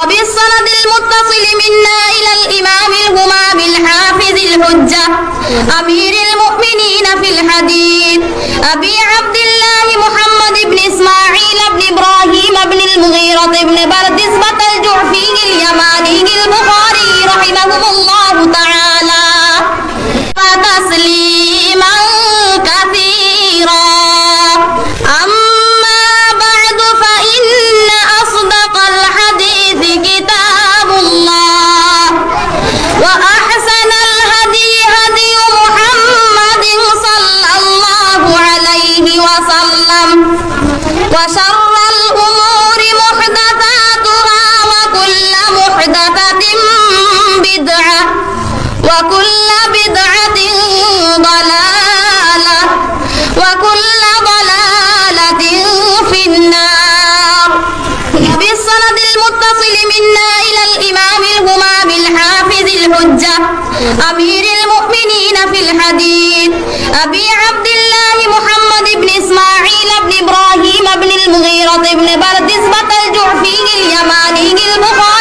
بالسند المتصل منا إلى الإمام الهمام الحافظ الحجة أمير المؤمنين في الحديث أبي عبد الله محمد بن إسماعيل بن إبراهيم بن المغيرة بن بردزبة الجعفي اليماني البخاري رحمه الله تعالى تسليما كثيرا. أما بعد فإن أصدق الحديث كتاب الله وأحسن الهدي هدي محمد صلى الله عليه وسلم وشر الأمور محدثاتها وكل محدثة بدعة وكل بدعة ضلالة وكل ضلالة في النار. بالسند المتصل منا إلى الإمام الهمام الحافظ الحجة أمير المؤمنين في الحديث أبي عبد الله محمد بن إسماعيل بن إبراهيم بن المغيرة بن بردزبة الجعفي اليماني البخاري